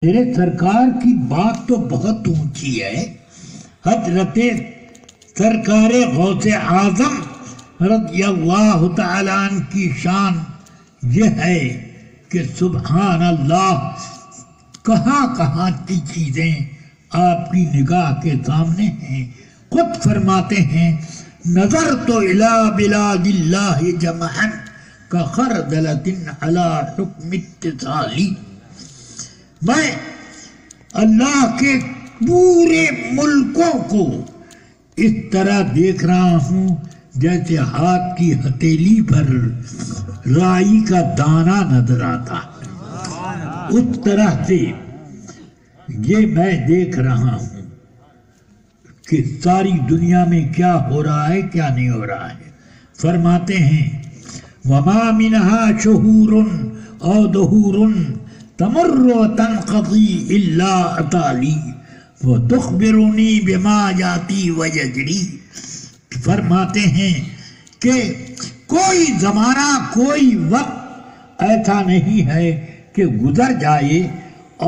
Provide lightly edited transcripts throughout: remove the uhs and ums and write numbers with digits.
میرے سرکار کی بات تو بہت اونچی ہے. حضرت سرکار غوث اعظم رضی اللہ تعالیٰ عنہ کی شان یہ ہے کہ سبحان اللہ کہاں کہاں کی چیزیں آپ کی نگاہ کے سامنے ہیں. خود فرماتے ہیں نظر تو الی بلاد اللہ جمعا کخردلۃ علی حکم اتصالی. میں اللہ کے پورے ملکوں کو اس طرح دیکھ رہا ہوں جیسے ہاتھ کی ہتھیلی پر رائی کا دانہ نظر آتا. اس طرح سے یہ میں دیکھ رہا ہوں کہ ساری دنیا میں کیا ہو رہا ہے کیا نہیں ہو رہا ہے. فرماتے ہیں وَمَا مِنْهَا شُهُورٌ أَوْ دُهُورٌ تمر تنقضی الا اتالی وتخبرونی بما جاتی ویجری. فرماتے ہیں کہ کوئی زمانہ کوئی وقت ایسا نہیں ہے کہ گزر جائے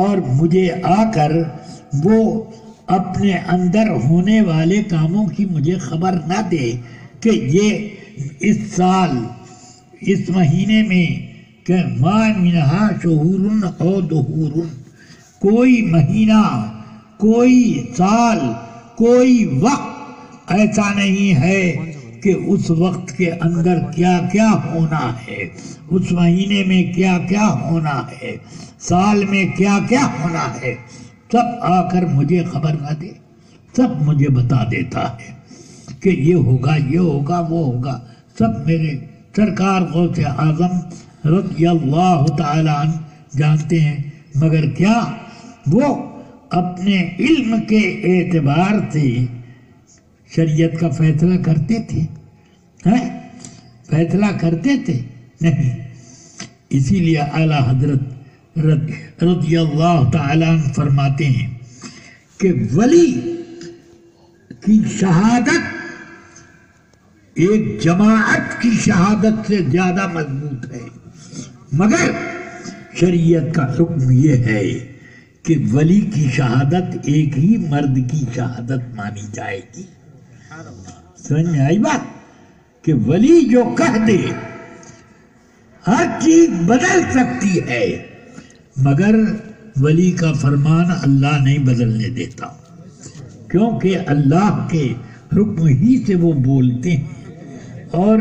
اور مجھے آ کر وہ اپنے اندر ہونے والے کاموں کی مجھے خبر نہ دے کہ یہ اس سال اس مہینے میں کہ ما منہا شہور او دہور، کوئی مہینہ کوئی سال کوئی وقت ایسا نہیں ہے کہ اس وقت کے اندر کیا کیا ہونا ہے، اس مہینے میں کیا کیا ہونا ہے، سال میں کیا کیا ہونا ہے، سب آ کر مجھے خبر نہ دے، سب مجھے بتا دیتا ہے کہ یہ ہوگا یہ ہوگا وہ ہوگا. سب میرے سرکار غوث اعظم رضی اللہ تعالیٰ عنہ جانتے ہیں. مگر کیا وہ اپنے علم کے اعتبار سے شریعت کا فیصلہ کرتے تھے؟ فیصلہ کرتے تھے؟ نہیں. اسی لیے اعلیٰ حضرت رضی اللہ تعالیٰ عنہ فرماتے ہیں کہ ولی کی شہادت ایک جماعت کی شہادت سے زیادہ مضبوط ہے. مگر شریعت کا حکم یہ ہے کہ ولی کی شہادت ایک ہی مرد کی شہادت مانی جائے گی. سمجھ میں آئی بات؟ کہ ولی جو کہہ دے ہر چیز بدل سکتی ہے مگر ولی کا فرمان اللہ نہیں بدلنے دیتا، کیونکہ اللہ کے حکم ہی سے وہ بولتے ہیں اور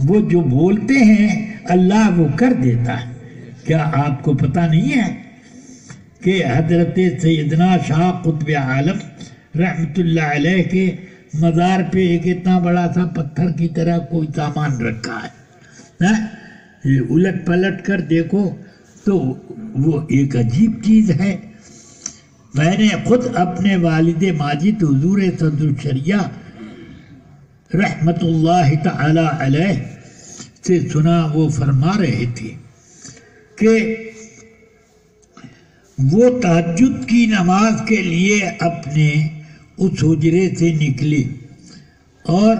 وہ جو بولتے ہیں اللہ وہ کر دیتا ہے. کیا آپ کو پتہ نہیں ہے کہ حضرت سیدنا شاہ قطب عالم رحمت اللہ علیہ کے مزار پہ ایک اتنا بڑا سا پتھر کی طرح کوئی سامان رکھا ہے، الٹ پلٹ کر دیکھو تو وہ ایک عجیب چیز ہے. میں نے خود اپنے والد ماجد حضور صدر الشریعہ رحمت اللہ تعالی علیہ سے سنا. وہ فرما رہے تھے کہ وہ تہجد کی نماز کے لیے اپنے اس حجرے سے نکلے اور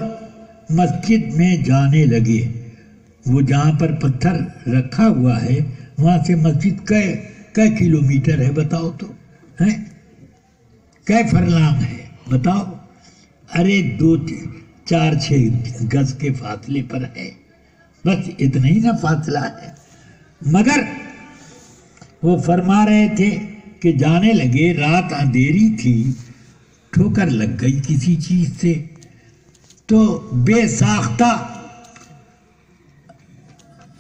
مسجد میں جانے لگے. وہ جہاں پر پتھر رکھا ہوا ہے وہاں سے مسجد کئے کلومیٹر ہے بتاؤ تو؟ کئے فرلانگ ہے بتاؤ؟ ارے 2-4-6 گز کے فاصلے پر ہے، بس اتنا ہی نہ فاصلہ ہے. مگر وہ فرما رہے تھے کہ جانے لگے، رات اندھیری تھی، ٹھوکر لگ گئی کسی چیز سے تو بے ساختہ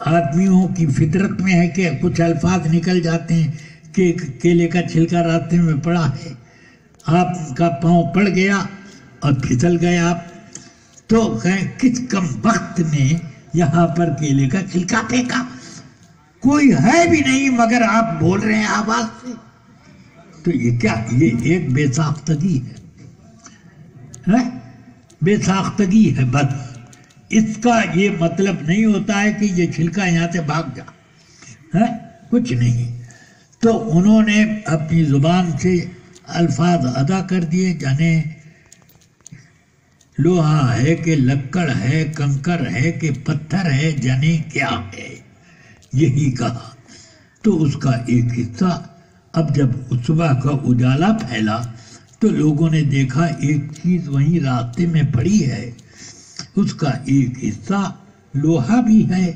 آدمیوں کی فطرت میں ہے کہ کچھ الفاظ نکل جاتے ہیں کہ کیلے کا چھلکا راستے میں پڑا ہے، آپ کا پاؤں پڑ گیا اور پھسل گئے آپ، تو کہیں کس کم وقت نے یہاں پر کیلے کا چھلکا پھینکا؟ کوئی ہے بھی نہیں مگر آپ بول رہے ہیں آواز سے. تو یہ کیا؟ یہ ایک بے ساختگی ہے، بے ساختگی ہے. بس اس کا یہ مطلب نہیں ہوتا ہے کہ یہ چھلکا یہاں سے بھاگ جا، کچھ نہیں. تو انہوں نے اپنی زبان سے الفاظ ادا کر دیے، جانے لوہا ہے کہ لکڑ ہے، کنکر ہے کہ پتھر ہے، جانے کیا ہے، یہی کہا. تو اس کا ایک حصہ اب جب صبح کا اجالا پھیلا تو لوگوں نے دیکھا ایک چیز وہیں راستے میں پڑی ہے، اس کا ایک حصہ لوہا بھی ہے،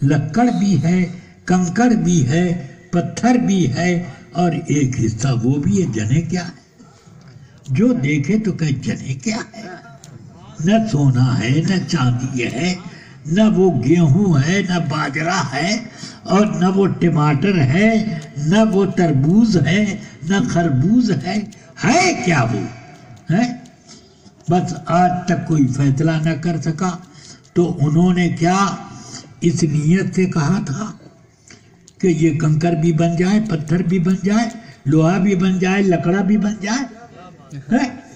لکڑ بھی ہے، کنکر بھی ہے، پتھر بھی ہے، اور ایک حصہ وہ بھی ہے۔ جنے کیا ہے؟ جو دیکھے تو کہ جنے کیا ہے؟ نہ سونا ہے، نہ چاندی ہے، نہ وہ گیہوں ہے، نہ باجرہ ہے، اور نہ وہ ٹماٹر ہے، نہ وہ تربوز ہے، نہ خربوز ہے کیا وہ ہے؟ بس آج تک کوئی فیصلہ نہ کر سکا، تو انہوں نے کیا اس نیت سے کہا تھا کہ یہ کنکر بھی بن جائے، پتھر بھی بن جائے، لوہا بھی بن جائے، لکڑا بھی بن جائے،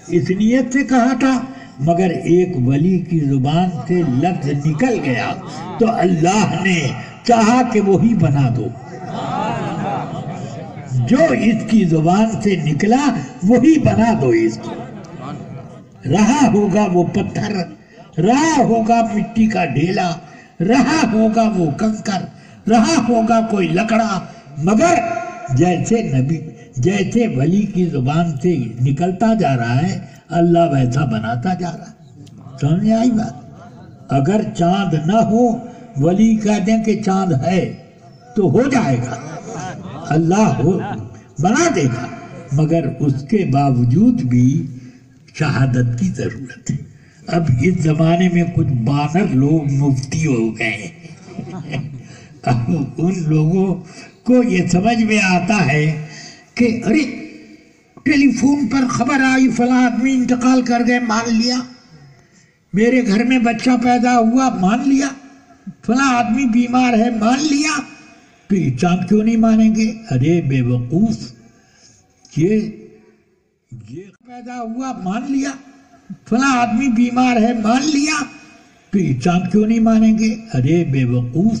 اس نیت سے کہا تھا، مگر ایک ولی کی زبان سے لفظ نکل گیا تو اللہ نے چاہا کہ وہی بنا دو۔ جو اس کی زبان سے نکلا وہی بنا دو اس کو۔ رہا ہوگا وہ پتھر، رہا ہوگا مٹی کا ڈھیلا، رہا ہوگا وہ کنکر، رہا ہوگا کوئی لکڑا، مگر جیسے ولی کی زبان سے نکلتا جا رہا ہے اللہ ویسا بناتا جا رہا ہے۔ سمجھ آئی بات؟ اگر چاند نہ ہو، ولی کہہ دیں کہ چاند ہے تو ہو جائے گا، اللہ بنا دے گا، مگر اس کے باوجود بھی شہادت کی ضرورت ہے۔ اب اس زمانے میں کچھ بانر لوگ مفتی ہو گئے ہیں، اب ان لوگوں کو یہ سمجھ میں آتا ہے کہ ارے ٹیلی فون پر خبر آئی فلاں آدمی انتقال کر گئے، مان لیا، میرے گھر میں بچہ پیدا ہوا، مان لیا، فلاں آدمی بیمار ہے، مان لیا، تو یہ چاند کیوں نہیں مانیں گے؟ ارے بے وقوف، یہ پیدا ہوا، مان لیا، فلاں آدمی بیمار ہے، مان لیا، تو یہ چاند کیوں نہیں مانیں گے؟ ارے بے وقوف،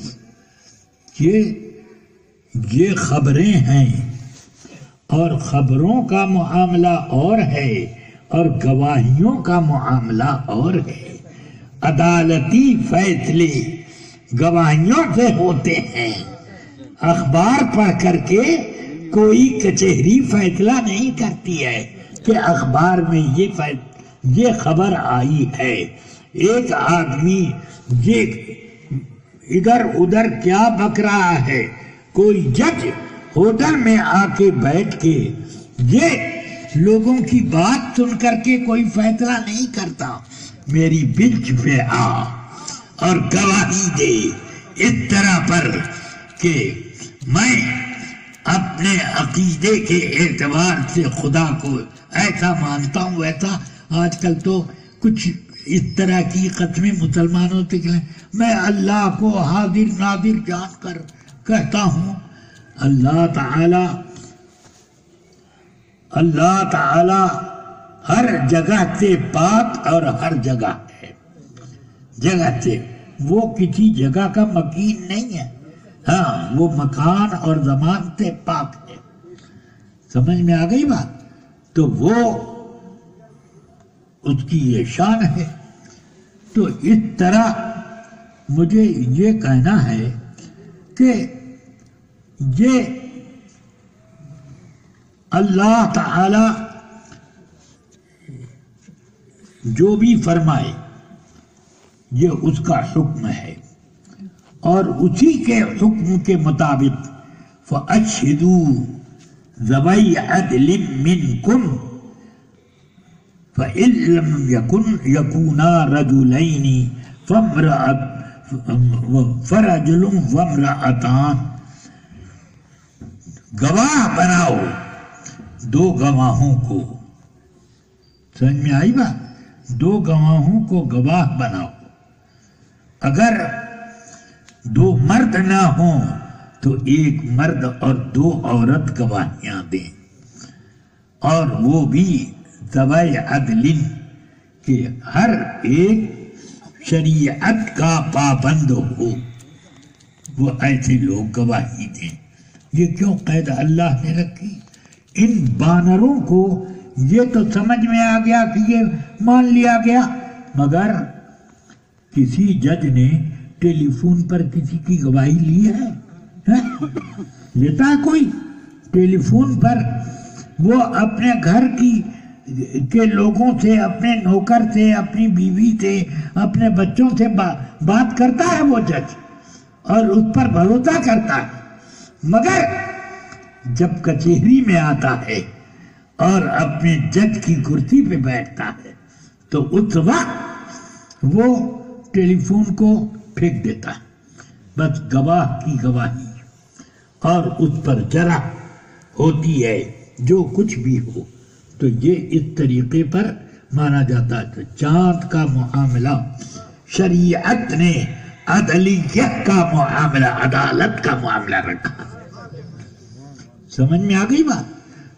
یہ خبریں ہیں، اور خبروں کا معاملہ اور ہے اور گواہیوں کا معاملہ اور ہے۔ عدالتی فیصلے گواہیوں سے ہوتے ہیں، اخبار پڑھ کر کے کوئی کچہری فیصلہ نہیں کرتی ہے کہ اخبار میں یہ خبر آئی ہے۔ ایک آدمی یہ ادھر ادھر کیا بک رہا ہے، کوئی جج ہوٹل میں آ کے بیٹھ کے یہ لوگوں کی بات سن کر کے کوئی فیصلہ نہیں کرتا۔ میری بنچ پہ آ اور گواہی دے اس طرح پر کہ میں اپنے عقیدے کے اعتبار سے خدا کو ایسا مانتا ہوں ویسا۔ آج کل تو کچھ اس طرح کی قسمیں مسلمانوں سے میں اللہ کو حاضر ناظر جان کر کہتا ہوں۔ اللہ تعالی ہر جگہ سے پاک اور ہر جگہ ہے، جگہ سے وہ کسی جگہ کا مکین نہیں ہے، ہاں وہ مکان اور زمان سے پاک ہے۔ سمجھ میں آ گئی بات؟ تو وہ اس کی یہ شان ہے۔ تو اس طرح مجھے یہ کہنا ہے کہ یہ اللہ تعالی جو بھی فرمائے یہ اس کا حکم ہے، اور اسی کے حکم کے مطابق فَأَشْهِدُوا ذَوَيْ عَدْلٍ مِّنْكُمْ فَإِن لَّمْ يَكُونَا رَجُلَيْنِ فَرَجُلٌ وَامْرَأَتَانِ، گواہ بناؤ دو گواہوں کو۔ سمجھ میں آئی بات؟ دو گواہوں کو گواہ بناؤ۔ اگر دو مرد نہ ہوں تو ایک مرد اور دو عورت گواہیاں دیں، اور وہ بھی ذوی عدل، کہ ہر ایک شریعت کا پابند ہو، وہ ایسے لوگ گواہی دیں۔ یہ کیوں قید اللہ نے رکھی؟ ان بانروں کو یہ تو سمجھ میں آ گیا کہ یہ مان لیا گیا، مگر کسی جج نے ٹیلی فون پر کسی کی گواہی لی ہے؟ لیتا ہے کوئی؟ ٹیلی فون پر وہ اپنے گھر کے لوگوں سے، اپنے نوکر سے، اپنی بیوی سے، اپنے بچوں سے بات کرتا ہے وہ جج، اور اس پر بھروسہ کرتا ہے، مگر جب کچہری میں آتا ہے اور اپنے جج کی کرسی پہ بیٹھتا ہے تو اس وقت وہ ٹیلی فون کو پھینک دیتا ہے، بس گواہ کی گواہی، اور اس پر جرح ہوتی ہے جو کچھ بھی ہو۔ تو یہ اس طریقے پر مانا جاتا ہے۔ تو چاند کا معاملہ شریعت نے عدلیت کا معاملہ، عدالت کا معاملہ رکھا۔ سمجھ میں آ گئی بات؟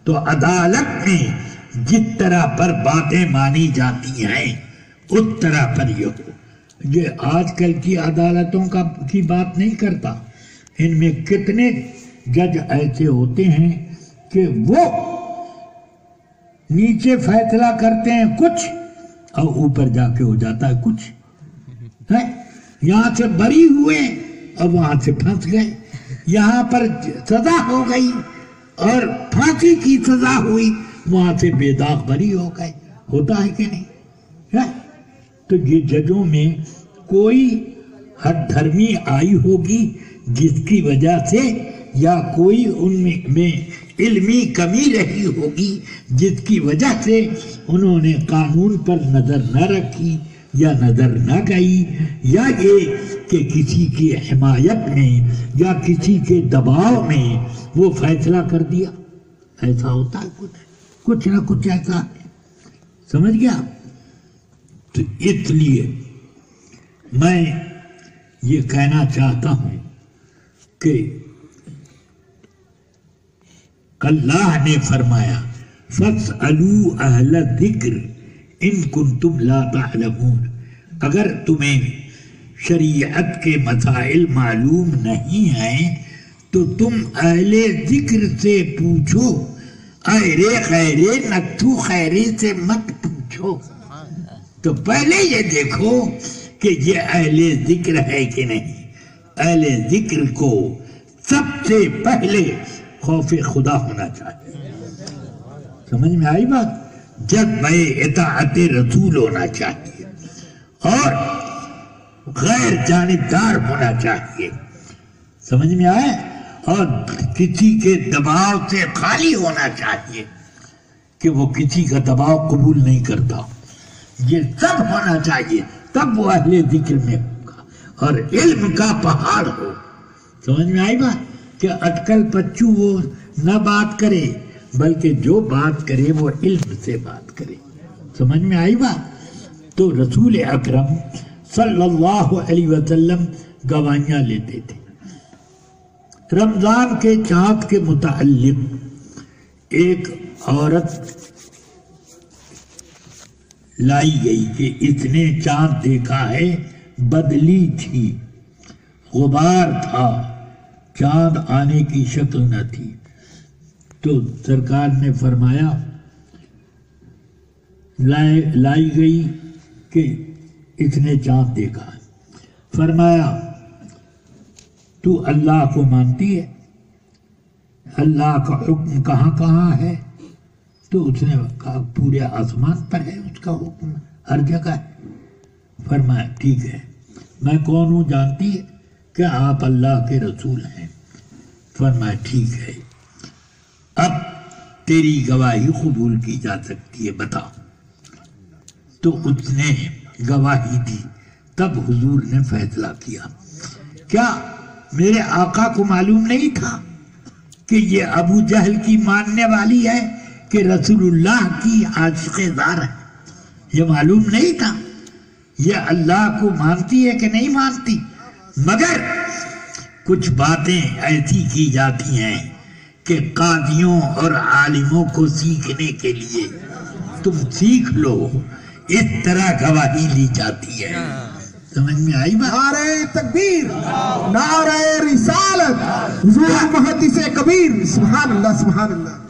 تو عدالت میں جس طرح پر باتیں مانی جاتی ہیں اس طرح پر یہ آج کل کی عدالتوں کی بات نہیں کرتا، ان میں کتنے جج ایسے ہوتے ہیں کہ وہ نیچے فیصلہ کرتے ہیں کچھ اور اوپر جا کے ہو جاتا ہے کچھ، یہاں سے بری ہوئے اور وہاں سے پھنس گئے، یہاں پر سزا ہو گئی اور پھانسی کی سزا ہوئی، وہاں سے بے داغ بری ہو گئے، ہوتا ہے کہ نہیں؟ تو یہ ججوں میں کوئی ہٹ دھرمی آئی ہوگی جس کی وجہ سے، یا کوئی ان میں علمی کمی رہی ہوگی جس کی وجہ سے انہوں نے قانون پر نظر نہ رکھی یا نظر نہ گئی، یا یہ کہ کسی کی حمایت میں یا کسی کے دباؤ میں وہ فیصلہ کر دیا۔ ایسا ہوتا ہے کچھ نہ کچھ ایسا ہے، سمجھ گیا؟ تو اس لیے میں یہ کہنا چاہتا ہوں کہ اللہ نے فرمایا فَاسْأَلُوا أَهْلَ الذِّكْرِ إِن كُنتُمْ لَا تَعْلَمُونَ، اگر تمہیں شریعت کے مسائل معلوم نہیں ہیں تو تم اہل ذکر سے پوچھو، ایرے خیرے نتھو خیرے سے مت پوچھو۔ تو پہلے یہ دیکھو کہ یہ اہل ذکر ہے کہ نہیں۔ اہل ذکر کو سب سے پہلے خوف خدا ہونا چاہیے، سمجھ میں آئی بات؟ جذبہ اطاعت رسول ہونا چاہیے اور غیر جانبدار ہونا چاہیے، سمجھ میں آئے؟ اور کسی کے دباؤ سے خالی ہونا چاہیے کہ وہ کسی کا دباؤ قبول نہیں کرتا، یہ سب ہونا چاہیے، تب وہ اہل ذکر میں ہوگا، اور علم کا پہاڑ ہو۔ سمجھ میں آئی بات؟ کہ اٹکل پچو وہ نہ بات کرے، بلکہ جو بات کرے وہ علم سے بات کرے، سمجھ میں آئی بات؟ تو رسول اکرم صلی اللہ علیہ وسلم گواہیاں لیتے تھے۔ رمضان کے چاند کے متعلق ایک عورت لائی گئی کہ اس نے چاند دیکھا ہے، بدلی تھی، غبار تھا، چاند آنے کی شکل نہ تھی۔ تو سرکار نے فرمایا، لائی گئی کہ اس نے چاند دیکھا ہے، فرمایا تو اللہ کو مانتی ہے؟ اللہ کا حکم کہاں کہاں ہے؟ تو اس نے کہا پورے آسمان پر ہے اس کا حکم، ہر جگہ ہے۔ فرمایا ٹھیک ہے، میں کون ہوں جانتی ہے؟ کہ آپ اللہ کے رسول ہیں۔ فرمایا ٹھیک ہے، اب تیری گواہی قبول کی جا سکتی ہے، بتا۔ تو اس نے گواہی دی، تب حضور نے فیصلہ کیا۔ کیا میرے آقا کو معلوم نہیں تھا کہ یہ ابو جہل کی ماننے والی ہے کہ رسول اللہ کی عاشق زار ہے؟ یہ معلوم نہیں تھا؟ یہ اللہ کو مانتی ہے کہ نہیں مانتی؟ مگر کچھ باتیں ایسی کی جاتی ہیں کہ قاضیوں اور عالموں کو سیکھنے کے لیے تم سیکھ لو، اس طرح گواہی لی جاتی ہے، سمجھ میں آئی بات؟ نعرہ تکبیر، نعرہ رسالت، حضور محدث کبیر، سبحان اللہ سبحان اللہ۔